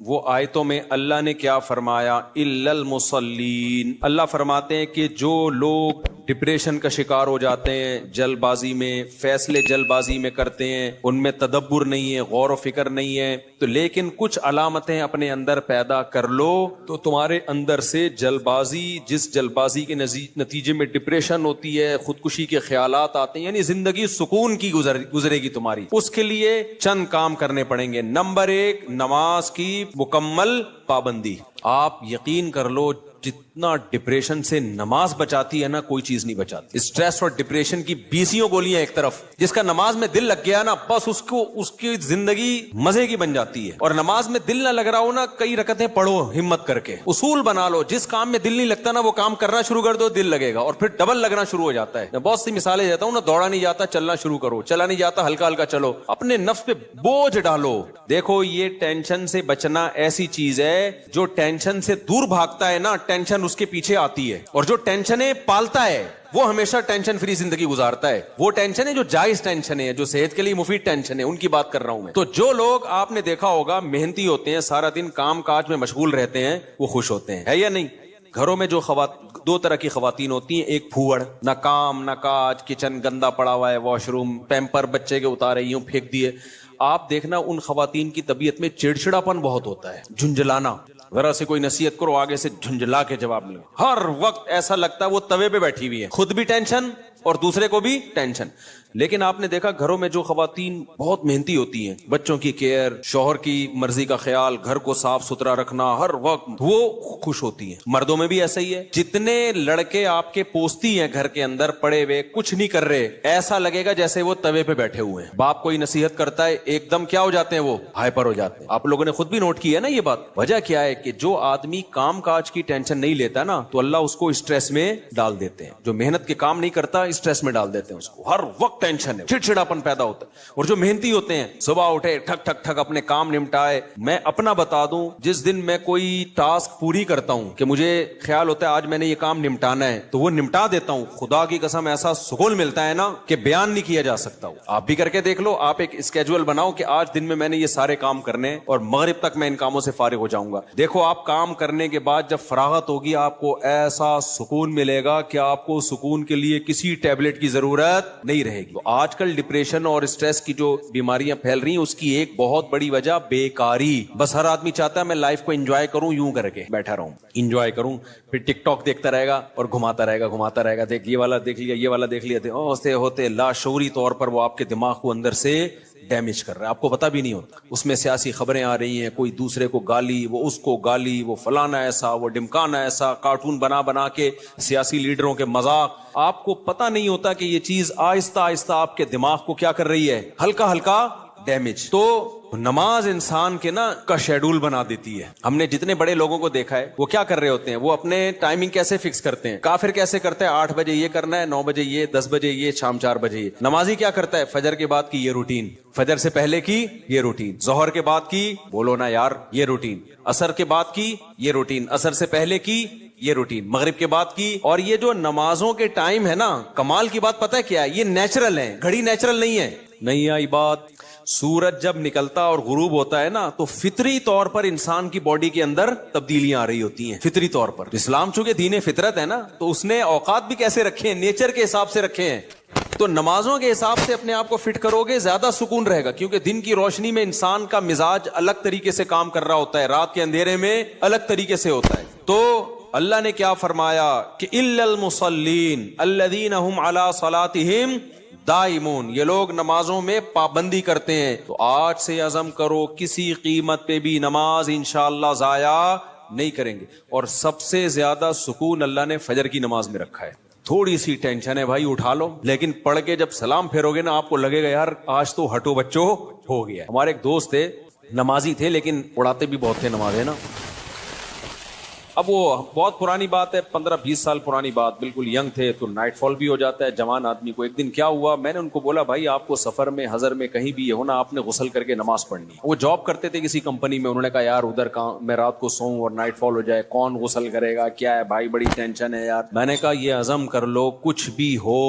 وہ آیتوں میں اللہ نے کیا فرمایا؟ الا المصلین، اللہ فرماتے ہیں کہ جو لوگ ڈپریشن کا شکار ہو جاتے ہیں، جلد بازی میں فیصلے جلد بازی میں کرتے ہیں، ان میں تدبر نہیں ہے، غور و فکر نہیں ہے، تو لیکن کچھ علامتیں اپنے اندر پیدا کر لو تو تمہارے اندر سے جلد بازی، جس جلد بازی کے نتیجے میں ڈپریشن ہوتی ہے، خودکشی کے خیالات آتے ہیں، یعنی زندگی سکون کی گزرے گی تمہاری، اس کے لیے چند کام کرنے پڑیں گے۔ نمبر 1، نماز کی مکمل پابندی۔ آپ یقین کر لو جتنا ڈپریشن سے نماز بچاتی ہے نا، کوئی چیز نہیں بچاتی۔ اسٹریس اور ڈپریشن کی 20 گولیاں ایک طرف، جس کا نماز میں دل لگ گیا نا، بس اس کی زندگی مزے کی بن جاتی ہے۔ اور نماز میں دل نہ لگ رہا ہو نا، کئی رکعتیں پڑھو ہمت کر کے، اصول بنا لو، جس کام میں دل نہیں لگتا نا وہ کام کرنا شروع کر دو، دل لگے گا، اور پھر ڈبل لگنا شروع ہو جاتا ہے۔ میں بہت سی مثالیں دیتا ہوں نا، دوڑا نہیں جاتا چلنا شروع کرو، چلا نہیں جاتا ہلکا ہلکا چلو، اپنے نفس پہ بوجھ ڈالو۔ دیکھو یہ ٹینشن سے بچنا ایسی چیز ہے، جو ٹینشن سے دور بھاگتا ہے نا، ٹینشن اس کے پیچھے آتی ہے، اور جو ٹینشنیں پالتا ہے وہ ہمیشہ ٹینشن فری زندگی گزارتا ہے۔ وہ ٹینشن ہے جو جائز ٹینشن ہے، جو صحت کے لیے مفید ٹینشن ہے، ان کی بات کر رہا ہوں میں۔ تو جو لوگ آپ نے دیکھا ہوگا محنتی ہوتے ہیں، سارا دن کام کاج میں مشغول رہتے ہیں، وہ خوش ہوتے ہیں، ہے یا نہیں؟ گھروں میں جو دو طرح کی خواتین ہوتی ہیں، ایک پھوڑ، نہ کام نہ کاج، کچن گندا پڑا ہوا ہے، واش روم پیمپر بچے کے اتارے یوں پھینک دیے۔ آپ دیکھنا ان خواتین کی طبیعت میں چڑچڑاپن بہت ہوتا ہے، جھنجھلانا، ذرا سے کوئی نصیحت کرو آگے سے جھنجھلا کے جواب لیں، ہر وقت ایسا لگتا ہے وہ توے پہ بیٹھی ہوئی ہے، خود بھی ٹینشن اور دوسرے کو بھی ٹینشن۔ لیکن آپ نے دیکھا گھروں میں جو خواتین بہت محنتی ہوتی ہیں، بچوں کی کیئر، شوہر کی مرضی کا خیال، گھر کو صاف ستھرا رکھنا ہر وقت، وہ خوش ہوتی ہیں۔ مردوں میں بھی ایسا ہی ہے، جتنے لڑکے آپ کے پوستی ہیں گھر کے اندر پڑے ہوئے کچھ نہیں کر رہے، ایسا لگے گا جیسے وہ توے پہ بیٹھے ہوئے ہیں۔ باپ کوئی نصیحت کرتا ہے ایک دم کیا ہو جاتے ہیں، وہ ہائپر ہو جاتے ہیں۔ آپ لوگوں نے خود بھی نوٹ کی ہے نا یہ بات۔ وجہ کیا ہے کہ جو آدمی کام کاج کی ٹینشن نہیں لیتا نا، تو اللہ اس کو اسٹریس میں ڈال دیتے ہیں۔ جو محنت کے کام نہیں کرتا اسٹریس میں ڈال دیتے ہیں اس کو، ہر وقت ٹینشن ہے، چڑچڑاپن پیدا ہوتا ہے۔ اور جو محنتی ہوتے ہیں، صبح اٹھے ٹھک ٹھک ٹھک اپنے کام نمٹائے۔ میں اپنا بتا دوں، جس دن میں کوئی ٹاسک پوری کرتا ہوں کہ مجھے خیال ہوتا ہے آج میں نے یہ کام نمٹانا ہے، تو وہ نمٹا دیتا ہوں، خدا کی قسم ایسا سکون ملتا ہے نا کہ بیان نہیں کیا جا سکتا۔ آپ بھی کر کے دیکھ لو، آپ ایک اسکیجول بناؤ کہ آج دن میں نے یہ سارے کام کرنے اور مغرب تک میں ان کاموں سے فارغ ہو جاؤں گا۔ دیکھو آپ کام کرنے کے بعد جب فراغت ہوگی، آپ کو ایسا سکون ملے گا کہ آپ کو سکون کے لیے کسی ٹیبلٹ کی ضرورت نہیں رہے گی۔ تو آج کل ڈپریشن اور اسٹریس کی جو بیماریاں پھیل رہی ہیں، اس کی ایک بہت بڑی وجہ بیکاری۔ بس ہر آدمی چاہتا ہے میں لائف کو انجوائے کروں، یوں کر کے بیٹھا رہوں، انجوائے کروں، پھر ٹک ٹاک دیکھتا رہے گا اور گھماتا رہے گا، دیکھ یہ والا دیکھ لیا، یہ والا دیکھ لیا، ہوتے لاشعوری طور پر وہ آپ کے دماغ کو اندر سے ڈیمیج کر رہا ہے، آپ کو پتا بھی نہیں ہوتا۔ اس میں سیاسی خبریں آ رہی ہیں، کوئی دوسرے کو گالی، وہ اس کو گالی، وہ فلانا ایسا، وہ ڈمکانا ایسا، کارٹون بنا کے سیاسی لیڈروں کے مذاق۔ آپ کو پتا نہیں ہوتا کہ یہ چیز آہستہ آہستہ آپ کے دماغ کو کیا کر رہی ہے، ہلکا ہلکا ڈیمیج۔ تو نماز انسان کے کا شیڈول بنا دیتی ہے۔ ہم نے جتنے بڑے لوگوں کو دیکھا ہے، وہ کیا کر رہے ہوتے ہیں، وہ اپنے ٹائمنگ کیسے فکس کرتے ہیں۔ کافر کیسے کرتا ہے، 8 بجے یہ کرنا ہے، 9 بجے یہ، 10 بجے یہ، شام 4 بجے یہ۔ نمازی کیا کرتا ہے، فجر کے بعد کی یہ روٹین، فجر سے پہلے کی یہ روٹین، ظہر کے بعد کی، بولو نا یار، یہ روٹین، عصر کے بعد کی یہ روٹین، عصر سے پہلے کی یہ روٹین، مغرب کے بعد کی۔ اور یہ جو نمازوں کے ٹائم ہے نا، کمال کی بات پتہ ہے کیا ہے، یہ نیچرل ہے، گھڑی نیچرل نہیں ہے۔ نہیں آئی بات؟ سورج جب نکلتا اور غروب ہوتا ہے نا، تو فطری طور پر انسان کی باڈی کے اندر تبدیلیاں آ رہی ہوتی ہیں، فطری طور پر۔ اسلام چونکہ دین فطرت ہے نا، تو اس نے اوقات بھی کیسے رکھے ہیں، نیچر کے حساب سے رکھے ہیں۔ تو نمازوں کے حساب سے اپنے آپ کو فٹ کرو گے، زیادہ سکون رہے گا، کیونکہ دن کی روشنی میں انسان کا مزاج الگ طریقے سے کام کر رہا ہوتا ہے، رات کے اندھیرے میں الگ طریقے سے ہوتا ہے۔ تو اللہ نے کیا فرمایا کہ الا المصلین الذین هم علی صلاتهم دائمون، یہ لوگ نمازوں میں پابندی کرتے ہیں۔ تو آج سے عزم کرو کسی قیمت پہ بھی نماز انشاءاللہ ضائع نہیں کریں گے۔ اور سب سے زیادہ سکون اللہ نے فجر کی نماز میں رکھا ہے۔ تھوڑی سی ٹینشن ہے بھائی، اٹھا لو، لیکن پڑھ کے جب سلام پھیرو گے نا، آپ کو لگے گا یار آج تو ہٹو بچو ہو گیا۔ ہمارے ایک دوست تھے، نمازی تھے لیکن اڑاتے بھی بہت تھے نماز، ہے نا۔ اب وہ بہت پرانی بات ہے، 15-20 سال پرانی بات، بالکل ینگ تھے، تو نائٹ فال بھی ہو جاتا ہے جوان آدمی کو۔ ایک دن کیا ہوا، میں نے ان کو بولا بھائی آپ کو سفر میں، حضر میں، کہیں بھی یہ ہونا، آپ نے غسل کر کے نماز پڑھنی۔ وہ جاب کرتے تھے کسی کمپنی میں، انہوں نے کہا یار ادھر میں رات کو سوؤں اور نائٹ فال ہو جائے، کون غسل کرے گا، کیا ہے بھائی، بڑی ٹینشن ہے یار۔ میں نے کہا یہ عزم کر لو، کچھ بھی ہو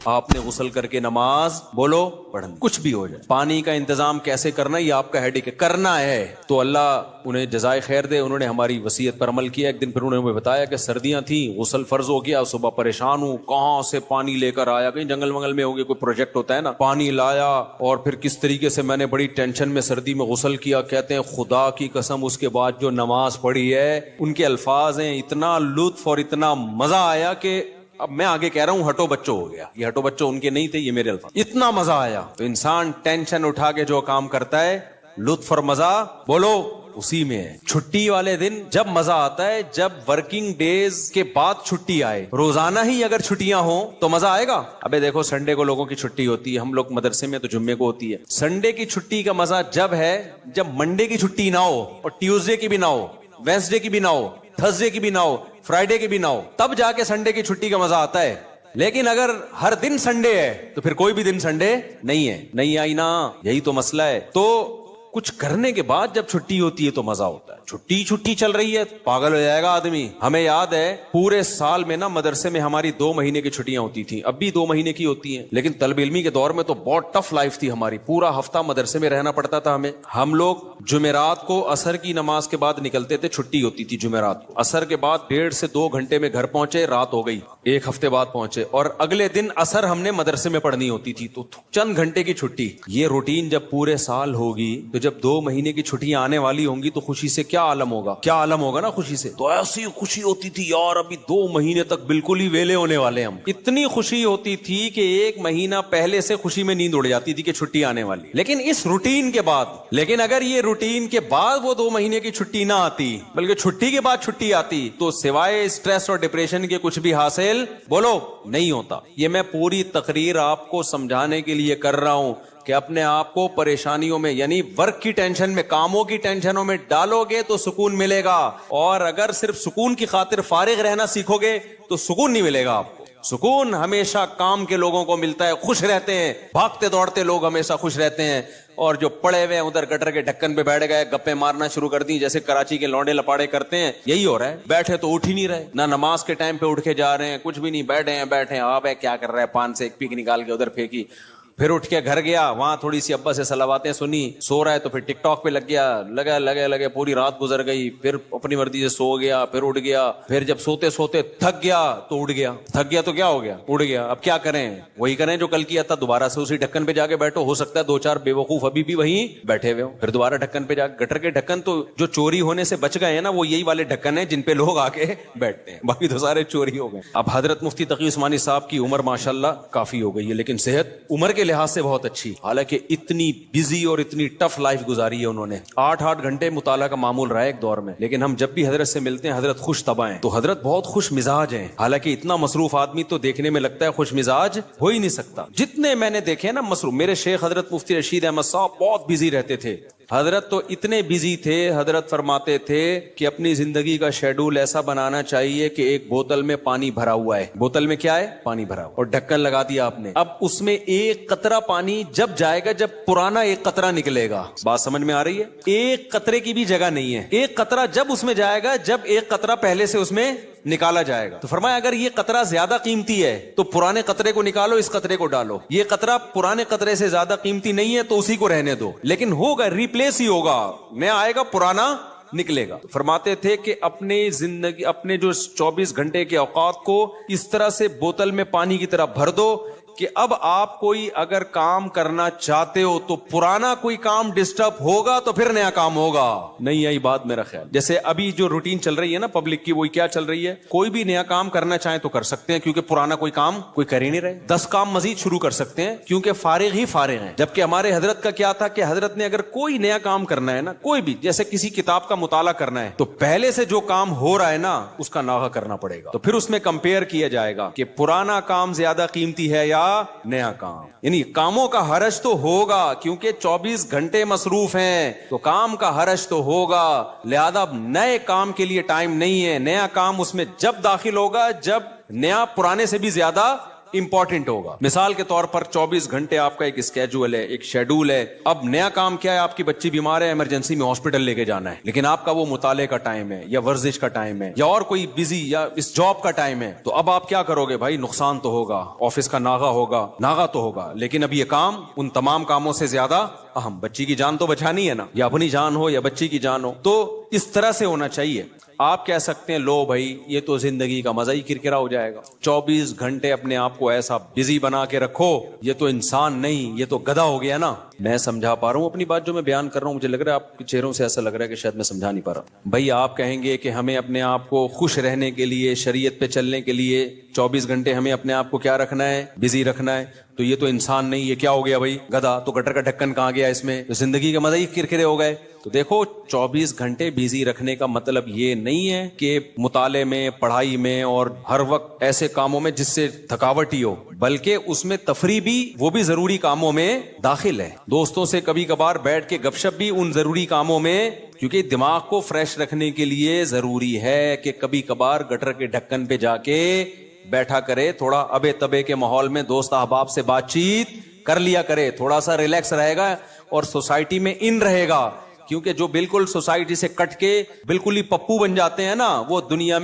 آپ نے غسل کر کے نماز بولو پڑھنی، کچھ بھی ہو جائے۔ پانی کا انتظام کیسے کرنا یہ آپ کا ہیڈک ہے، کرنا ہے۔ تو اللہ انہیں جزائے خیر دے, انہوں نے ہماری وصیت پر عمل کیا. ایک دن پھر انہوں نے ہمیں بتایا کہ سردیاں تھیں, غسل فرض ہو گیا, صبح پریشان ہوں, کہاں سے پانی لے کر آیا, کہیں جنگل منگل میں ہو گیا, کوئی پروجیکٹ ہوتا ہے نا, پانی لایا اور پھر کس طریقے سے میں نے بڑی ٹینشن میں سردی میں غسل کیا. کہتے ہیں خدا کی قسم اس کے بعد جو نماز پڑھی ہے, ان کے الفاظ ہیں, اتنا لطف اور اتنا مزہ آیا کہ اب میں آگے کہہ رہا ہوں ہٹو بچوں ہو گیا. یہ ہٹو بچوں ان کے نہیں تھے, یہ میرے الفاظ. اتنا مزہ آیا. تو انسان ٹینشن اٹھا کے جو کام کرتا ہے, لطف اور مزہ بولو اسی میں ہے. چھٹی والے دن جب مزہ آتا ہے, جب ورکنگ ڈیز کے بعد چھٹی آئے. روزانہ ہی اگر چھٹیاں ہوں تو مزہ آئے گا. ابے دیکھو سنڈے کو لوگوں کی چھٹی ہوتی ہے, ہم لوگ مدرسے میں تو جمعے کو ہوتی ہے. سنڈے کی چھٹی کا مزہ جب ہے جب منڈے کی چھٹی نہ ہو, اور ٹیوزڈے کی بھی نہ ہو, وینسڈے کی بھی نہ ہو, تھرسڈے کی بھی نہ ہو, فرائیڈے کی بھی نہ ہو, تب جا کے سنڈے کی چھٹی کا مزہ آتا ہے. لیکن اگر ہر دن سنڈے ہے تو پھر کوئی بھی دن سنڈے نہیں ہے. نہیں آئی نا, یہی تو مسئلہ ہے. تو کچھ کرنے کے بعد جب چھٹی ہوتی ہے تو مزہ ہوتا ہے. چھٹی چل رہی ہے, پاگل ہو جائے گا آدمی. ہمیں یاد ہے پورے سال میں نا مدرسے میں ہماری 2 مہینے کی چھٹیاں ہوتی تھیں, اب بھی 2 مہینے کی ہوتی ہیں. لیکن طالب علمی کے دور میں تو بہت ٹف لائف تھی ہماری. پورا ہفتہ مدرسے میں رہنا پڑتا تھا ہمیں. ہم لوگ جمعرات کو عصر کی نماز کے بعد نکلتے تھے, چھٹی ہوتی تھی جمعرات کو. عصر کے بعد 1.5 سے 2 گھنٹے میں گھر پہنچے, رات ہو گئی. 1 ہفتے بعد پہنچے, اور اگلے دن عصر ہم نے مدرسے میں پڑھنی ہوتی تھی. تو چند گھنٹے کی چھٹی. یہ روٹین جب پورے سال ہوگی تو جب 2 مہینے کی چھٹیاں آنے والی ہوں گی تو خوشی سے کیا عالم ہوگا, کیا عالم ہوگا نا خوشی سے. تو ایسی خوشی ہوتی تھی یار, ابھی 2 مہینے تک بالکل ہی ویلے ہونے والے ہم. اتنی خوشی ہوتی تھی کہ 1 مہینہ پہلے سے خوشی میں نیند اڑ جاتی تھی کہ چھٹی آنے والی. لیکن اس روٹین کے بعد, لیکن اگر یہ روٹین کے بعد وہ 2 مہینے کی چھٹی نہ آتی, بلکہ چھٹی کے بعد چھٹی آتی, تو سوائے اسٹریس اور ڈپریشن کے کچھ بھی حاصل بولو نہیں ہوتا. یہ میں پوری تقریر آپ کو سمجھانے کے لیے کر رہا ہوں کہ اپنے آپ کو پریشانیوں میں, یعنی ورک کی ٹینشن میں, کاموں کی ٹینشنوں میں ڈالو گے تو سکون ملے گا. اور اگر صرف سکون کی خاطر فارغ رہنا سیکھو گے تو سکون نہیں ملے گا آپ کو. سکون ہمیشہ کام کے لوگوں کو ملتا ہے, خوش رہتے ہیں. بھاگتے دوڑتے لوگ ہمیشہ خوش رہتے ہیں, اور جو پڑے ہوئے ہیں ادھر گٹر کے ڈھکن پہ بیٹھ گئے, گپے مارنا شروع کر دی جیسے کراچی کے لونڈے لپاڑے کرتے ہیں, یہی ہو رہا ہے. بیٹھے تو اٹھ ہی نہیں رہے, نہ نماز کے ٹائم پہ اٹھ کے جا رہے ہیں, کچھ بھی نہیں, بیٹھے ہیں. آپ کیا کر رہے ہیں, پان سے ایک پیک نکال کے ادھر پھینکی, پھر اٹھ کے گھر گیا, وہاں تھوڑی سی ابا سے صلواتیں سنی, سو رہا ہے تو پھر ٹک ٹاک پہ لگ گیا, لگے پوری رات گزر گئی. پھر اپنی مرضی سے سو گیا, پھر اٹھ گیا, پھر جب سوتے سوتے تھک گیا تو اٹھ گیا. تھک گیا تو کیا ہو گیا, اٹھ گیا. اب کیا کریں, وہی کریں جو کل کیا تھا, دوبارہ سے اسی ڈھکن پہ جا کے بیٹھو. ہو سکتا ہے 2-4 بے وقوف ابھی بھی وہیں بیٹھے ہوئے ہوں, پھر دوبارہ ڈھکن پہ جا. گٹر کے ڈھکن تو جو چوری ہونے سے بچ گئے ہیں نا, وہ یہی والے ڈھکن ہیں جن پہ لوگ آ کے بیٹھتے ہیں, باقی تو سارے چوری ہو گئے. اب حضرت مفتی تقی عثمانی صاحب کی عمر ماشاءاللہ کافی ہو گئی ہے, لیکن صحت عمر کے لحاظ سے بہت اچھی. حالانکہ اتنی بزی اور اتنی ٹف لائف گزاری ہے انہوں نے. 8 گھنٹے مطالعہ کا معمول رہا ہے ایک دور میں, لیکن ہم جب بھی حضرت سے ملتے ہیں حضرت خوش طبع ہیں. تو حضرت بہت خوش مزاج ہیں. حالانکہ اتنا مصروف آدمی تو دیکھنے میں لگتا ہے خوش مزاج ہو ہی نہیں سکتا. جتنے میں نے دیکھے نا مصروف, میرے شیخ حضرت مفتی رشید احمد صاحب بہت بزی رہتے تھے. حضرت تو اتنے بزی تھے, حضرت فرماتے تھے کہ اپنی زندگی کا شیڈول ایسا بنانا چاہیے کہ ایک بوتل میں پانی بھرا ہوا ہے. بوتل میں کیا ہے, پانی بھرا ہوا, اور ڈھکن لگا دیا آپ نے. اب اس میں ایک قطرہ پانی جب جائے گا جب پرانا ایک قطرہ نکلے گا. بات سمجھ میں آ رہی ہے, ایک قطرے کی بھی جگہ نہیں ہے. ایک قطرہ جب اس میں جائے گا جب ایک قطرہ پہلے سے اس میں نکالا جائے گا. تو فرمایا اگر یہ قطرہ زیادہ قیمتی ہے تو پرانے قطرے کو نکالو, اس قطرے کو ڈالو. یہ قطرہ پرانے قطرے سے زیادہ قیمتی نہیں ہے تو اسی کو رہنے دو, لیکن ہوگا, ریپلیس ہی ہوگا, نیا آئے گا, پرانا نکلے گا. فرماتے تھے کہ اپنے زندگی, اپنے جو 24 گھنٹے کے اوقات کو اس طرح سے بوتل میں پانی کی طرح بھر دو کہ اب آپ کوئی اگر کام کرنا چاہتے ہو تو پرانا کوئی کام ڈسٹرب ہوگا تو پھر نیا کام ہوگا. نہیں آئی بات میرا خیال. جیسے ابھی جو روٹین چل رہی ہے نا پبلک کی, وہی کیا چل رہی ہے, کوئی بھی نیا کام کرنا چاہیں تو کر سکتے ہیں کیونکہ پرانا کوئی کام کوئی کر ہی نہیں رہے. 10 کام مزید شروع کر سکتے ہیں کیونکہ فارغ ہی فارغ ہیں. جبکہ ہمارے حضرت کا کیا تھا کہ حضرت نے اگر کوئی نیا کام کرنا ہے نا, کوئی بھی, جیسے کسی کتاب کا مطالعہ کرنا ہے تو پہلے سے جو کام ہو رہا ہے نا اس کا ناغہ کرنا پڑے گا. تو پھر اس میں کمپیئر کیا جائے گا کہ پرانا کام زیادہ قیمتی ہے یا نیا کام. یعنی کاموں کا حرج تو ہوگا کیونکہ 24 گھنٹے مصروف ہیں, تو کام کا حرج تو ہوگا, لہذا نئے کام کے لیے ٹائم نہیں ہے. نیا کام اس میں جب داخل ہوگا جب نیا پرانے سے بھی زیادہ امپورٹنٹ ہوگا. مثال کے طور پر 24 گھنٹے آپ کا ایک اسکیجول ہے, ایک شیڈول ہے. اب نیا کام کیا ہے, آپ کی بچی بیمار ہے, ایمرجنسی میں ہاسپٹل لے کے جانا ہے, لیکن آپ کا وہ مطالعے کا ٹائم ہے یا ورزش کا ٹائم ہے یا اور کوئی بزی یا اس جاب کا ٹائم ہے. تو اب آپ کیا کرو گے بھائی, نقصان تو ہوگا, آفس کا ناغہ ہوگا, ناغہ تو ہوگا, لیکن اب یہ کام ان تمام کاموں سے زیادہ اہم بچی کی جان تو بچانی ہے نا, یا اپنی جان ہو یا بچی کی جان ہو, تو اس طرح سے ہونا چاہیے. آپ کہہ سکتے ہیں لو بھائی یہ تو زندگی کا مزہ ہی کرکرا ہو جائے گا, 24 گھنٹے اپنے آپ کو ایسا بزی بنا کے رکھو, یہ تو انسان نہیں یہ تو گدھا ہو گیا نا. میں سمجھا پا رہا ہوں اپنی بات جو میں بیان کر رہا ہوں, مجھے لگ رہا ہے آپ کے چہروں سے ایسا لگ رہا ہے کہ شاید میں سمجھا نہیں پا رہا. بھائی آپ کہیں گے کہ ہمیں اپنے آپ کو خوش رہنے کے لیے, شریعت پہ چلنے کے لیے 24 گھنٹے ہمیں اپنے آپ کو کیا رکھنا ہے, بزی رکھنا ہے, تو یہ تو انسان نہیں یہ کیا ہو گیا بھائی, گدھا. تو گٹر کا ڈھکن کہاں گیا اس میں, زندگی کے مزہ ہی کرکرے ہو گئے. تو دیکھو 24 گھنٹے بزی رکھنے کا مطلب یہ نہیں ہے کہ مطالعے میں, پڑھائی میں اور ہر وقت ایسے کاموں میں جس سے تھکاوٹ ہی ہو, بلکہ اس میں تفریح بھی, وہ بھی ضروری کاموں میں داخل ہے. دوستوں سے کبھی کبھار بیٹھ کے گپ شپ بھی ان ضروری کاموں میں, کیونکہ دماغ کو فریش رکھنے کے لیے ضروری ہے کہ کبھی کبھار گٹر کے ڈھکن پہ جا کے بیٹھا کرے, تھوڑا ابے تبے کے ماحول میں دوست احباب سے بات چیت کر لیا کرے, تھوڑا سا ریلیکس رہے گا اور سوسائٹی میں ان رہے گا. کیونکہ جو بالکل سوسائٹی سے کٹ کے بالکل ہی پپو بن جاتے ہیں نا, وہ دنیا میں